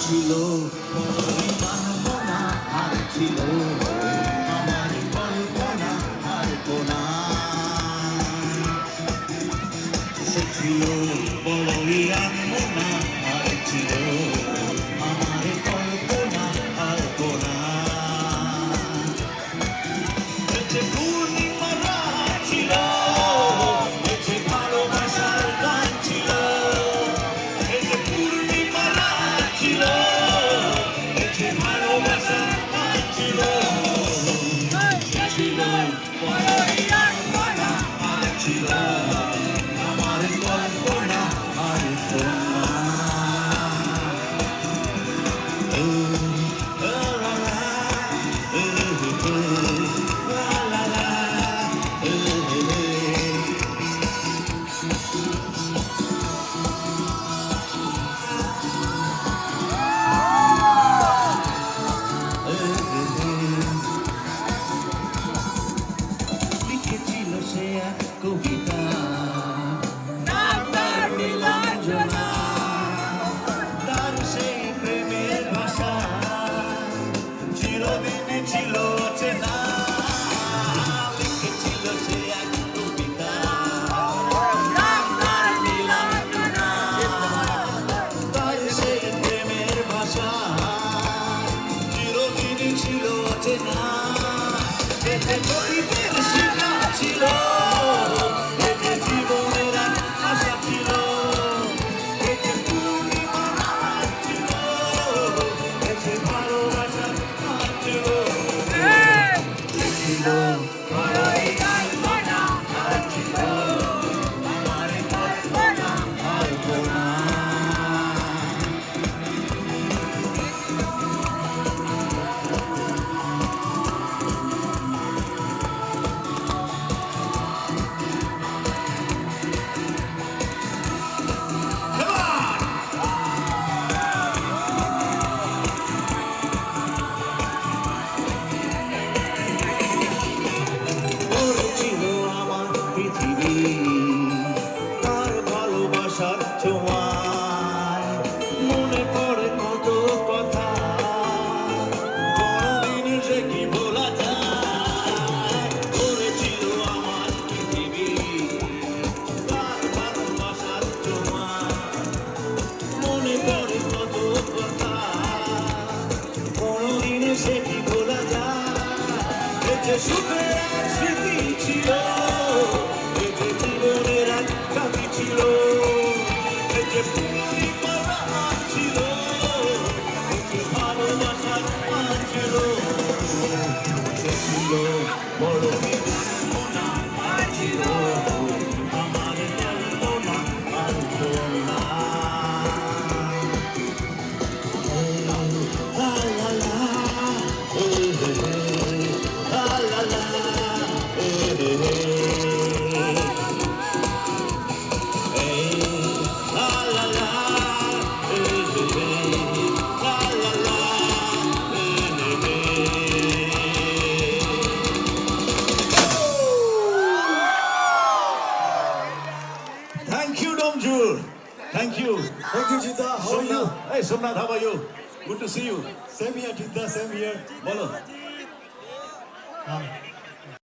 ছিল মানবনা আর ছিল আমার কল্পনা আর কোনা সে ছিল বড়ই আনমনা আর ছিল আমার কল্পনা আর কোনা পূর্ণিমা রাত ছিল ভালোবাসার গান ছিল পূর্ণিমা রাত ছিল ভালোবাসার গান ছিল ছিল বড়ই আনমনা আর ছিল আমার কল্পনা আর কোনা লিখেছিল সে এক কবিতা তার সেই প্রেমের ভাষা চিরদিনই ছিল চেনা লিখেছিল সে এক কবিতা তার সেই প্রেমের ভাষা চিরদিনই ছিল চেনা এতে গরিবের শিখা ছিল এতে জীবনের এক আশা ছিল এতে পূর্ণিমা রাত ছিল এতে ভালোবাসার গান ছিল ছিল বড়ই আনমনা আর ছিল আমার কল্পনা আর কোনা ছিল আমার পৃথিবী তার ভালোবাসার ছোঁয়ায় মনে পড়ে কত কথা কোনদিন সে কি ভোলা যায় করেছিল আমার পৃথিবী তার ভালোবাসার ছোঁয়ায় মনে পড়ে কত কথা কোনদিন সে কি ভোলা যায় এতে সুখের এক স্মৃতি ছিল এতে জীবনের এক কাঁদি ছিল এতে পূর্ণিমা রাত ছিল এতে ভালোবাসার গান ছিল সে ছিল বড়ই আনমনা আর ছিল আমার কল্পনা আর কোনা লা লা লা la la la, hey, la la la, la la la, Thank you, Domjul. Thank you. Thank you, Jita. How are you? Hey, Somnath, how are you? Good to see you. Same here, Jita. Same here. Bolo.